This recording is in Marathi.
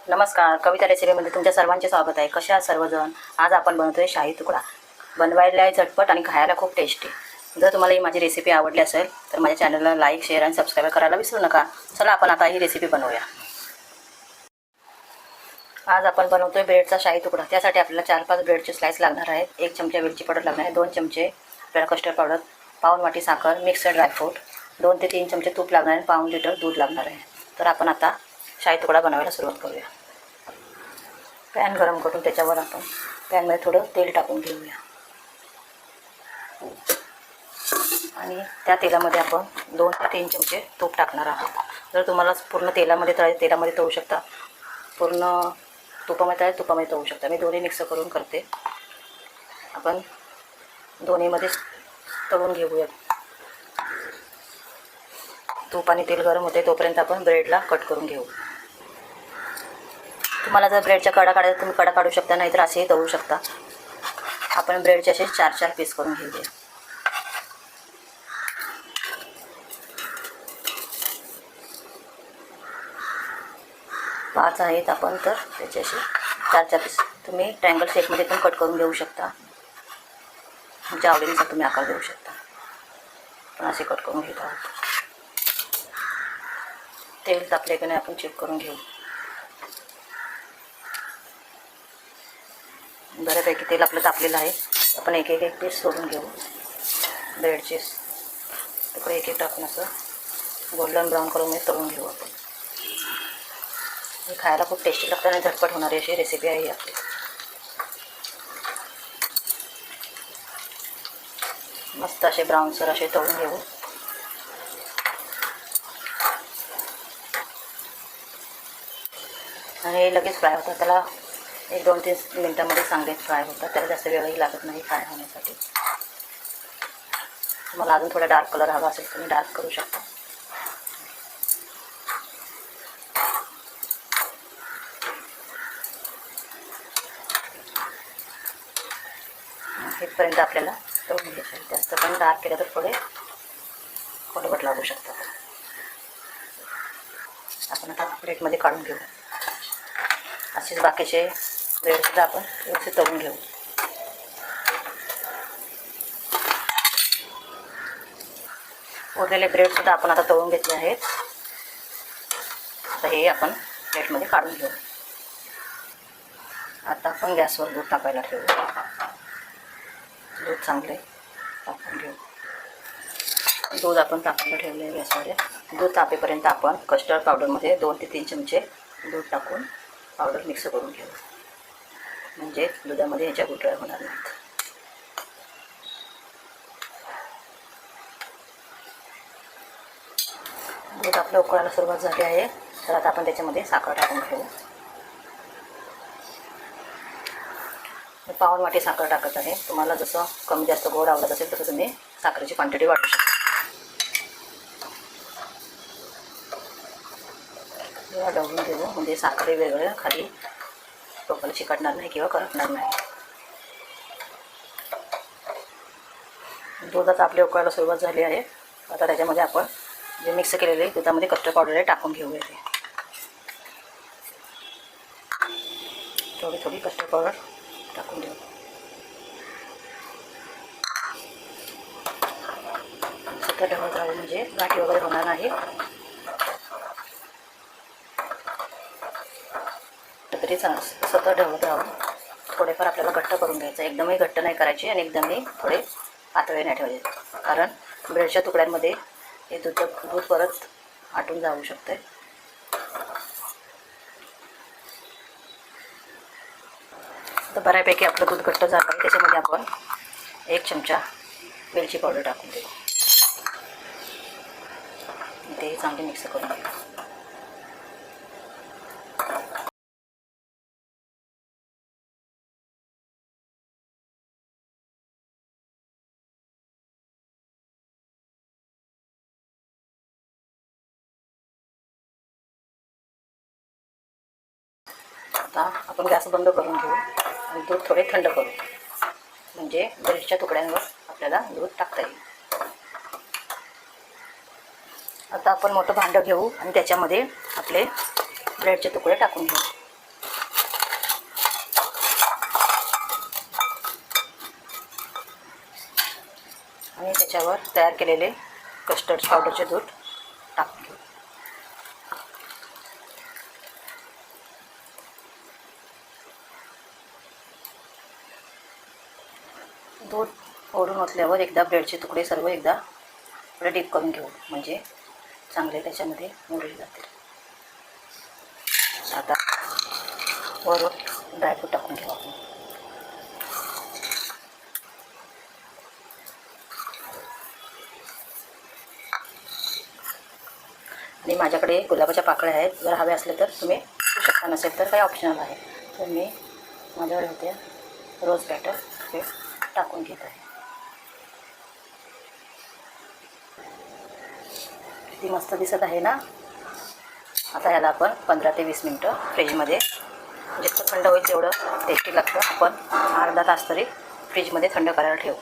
नमस्कार, कविता रेसिपीमध्ये तुमच्या सर्वांचे स्वागत आहे. कशा सर्वजण? आज आपण बनवतोय शाही तुकडा. बनवायला आहे झटपट आणि खायला खूप टेस्टी. जर तुम्हाला ही माझी रेसिपी आवडली असेल तर माझ्या चॅनलला लाईक, शेअर आणि सबस्क्राईब करायला विसरू नका. चला आपण आता ही रेसिपी बनवूया. आज आपण बनवतोय ब्रेडचा शाही तुकडा. त्यासाठी आपल्याला 4-5 ब्रेडचे स्लाइस लागणार आहेत. 1 चमचा वेलची पावडर लागणार आहे. 2 चमचे आपल्याला कस्टर्ड पावडर, पाऊण वाटी साखर, मिक्सड ड्रायफ्रूट, 2 ते 3 चमचे तूप लागणार आहे. पाऊण लिटर दूध लागणार आहे. तर आपण आता शाही तुकडा बनवायला सुरुवात करूया. पॅन गरम करून त्याच्यावर आपण पॅनमध्ये थोडं तेल टाकून घेऊया आणि त्या तेलामध्ये आपण 2 ते 3 चमचे तूप टाकणार आहोत. जर तुम्हाला पूर्ण तेलामध्ये तळू शकता, पूर्ण तुपामध्ये तळू शकता. मी दोन्ही मिक्स करून करते. आपण दोन्हीमध्ये तळून घेऊया. तूप आणि तेल गरम होते तोपर्यंत आपण ब्रेडला कट करून घेऊ. तुम्हाला जर ब्रेडच्या कडा काढायचा तुम्ही कडा काढू शकता, नाहीतर असेही तळू शकता. आपण ब्रेडचे असे 4-4 पीस करून घेऊया. पाच आहेत आपण, तर त्याचे असे 4-4 पीस तुम्ही ट्रायंगल शेपमध्ये पण कट करून घेऊ शकता. तुमच्या आवडीनुसार तुम्ही आकार देऊ शकता. पण असे कट करून घेत आहोत. तेल तापले की नाही आपण चेक करून घेऊ. बऱ्यापैकी तेल आपलं तापलेलं आहे. आपण एक पीस सोडून घेऊ. ब्रेडचे तुकडे एक टाकून असं गोल्डन ब्राऊन करून तळून घेऊ आपण. हे खायला खूप टेस्टी लागतं आणि झटपट होणारी अशी रेसिपी आहे आपली. मस्त असे ब्राऊनसर असे तळून घेऊ. आणि हे लगेच फ्राय होतात. त्याला 1-2-3 मिनटामध्ये चांगले फ्राय होतात. त्याला जास्त वेळही लागत नाही फ्राय होण्यासाठी. तुम्हाला अजून थोडा डार्क कलर हवा असेल तुम्ही डार्क करू शकता. इथपर्यंत आपल्याला तळून घ्यायचे. जास्त पण डार्क केलं तर थोडे कडवट लागू शकतात. आपण आता प्लेटमध्ये काढून घेऊ. असेच बाकीचे ब्रेडसुद्धा आपण व्यवस्थित तळून घेऊ. उरलेले ब्रेडसुद्धा आपण आता तळून घेतले आहेत. आता हे आपण प्लेटमध्ये काढून घेऊ. आता आपण गॅसवर दूध टाकायला ठेवू. दूध चांगले टाकून घेऊ. दूध आपण तापायला ठेवले गॅसवर. दूध तापेपर्यंत आपण कस्टर्ड पावडरमध्ये 2 ते 3 चमचे दूध टाकून पावडर मिक्स करून घेऊ. म्हणजे दुधामध्ये ह्याच्या गुठळ्या होणार नाहीत. दूध आपलं उकळायला सुरुवात झाली आहे. तर आता आपण त्याच्यामध्ये साखर टाकून घेऊ. पाऊण वाटी साखर टाकत आहे. तुम्हाला जसं कमी जास्त गोड आवडत असेल तसं तुम्ही साखरेची क्वांटिटी वाढवू शकता. ढवळून घेऊ. म्हणजे साखरे वेगळं खाली टोपाला चिकटणार नाही किंवा करपणार नाही. दूध आता आपले उकळायला सुरुवात झाली आहे. आता त्याच्यामध्ये आपण जे मिक्स केलेले दुधामध्ये कस्टर्ड पावडर टाकून घेऊया. ते थोडी कस्टर्ड पावडर टाकून देऊ. सतत ढवळत राहू म्हणजे गाठी वगैरे होणार नाही. तरी सतत ढवळत राहून थोडेफार आपल्याला घट्ट करून घ्यायचं. एकदमही घट्ट नाही करायचे आणि एकदमही थोडे पातळ नाही ठेवायचे. कारण ब्रेडच्या तुकड्यांमध्ये हे दूध परत आटून जाऊ शकते. तर बऱ्यापैकी आपलं दूध घट्ट झालं आहे. त्याच्यामध्ये आपण 1 चमचा वेलची पावडर टाकून देऊ. ते चांगले मिक्स करून घेऊ. आता आपण गॅस बंद करून घेऊ आणि दूध थोडे थंड करू. म्हणजे ब्रेडच्या तुकड्यांवर आपल्याला दूध टाकता येईल. आता आपण मोठं भांडं घेऊ आणि त्याच्यामध्ये आपले ब्रेडचे तुकडे टाकून घेऊ. त्याच्यावर तयार केलेले कस्टर्ड पावडरचे दूध टाकून घेऊ. दूध ओढून ओतल्यावर एकदा ब्रेडचे तुकडे सर्व एकदा डीप करून घेऊ, म्हणजे चांगले त्याच्यामध्ये मुरले जातील. आता वरून ड्रायफ्रूट टाकून घेऊ आपण. आणि माझ्याकडे गुलाबाच्या पाकळ्या आहेत, जर हवे असले तर तुम्ही घेऊ शकता, नसेल तर काही ऑप्शनल आहे. तर मी माझ्याकडे होते रोज बॅटर हे टाकून घेत आहे. किती मस्त दिसत आहे ना. आता ह्याला आपण 15 ते 20 मिनटं फ्रीजमध्ये, जितकं थंड होईल तेवढं टेस्टी लागतं, आपण अर्धा तास तरी फ्रीजमध्ये थंड करायला ठेवू.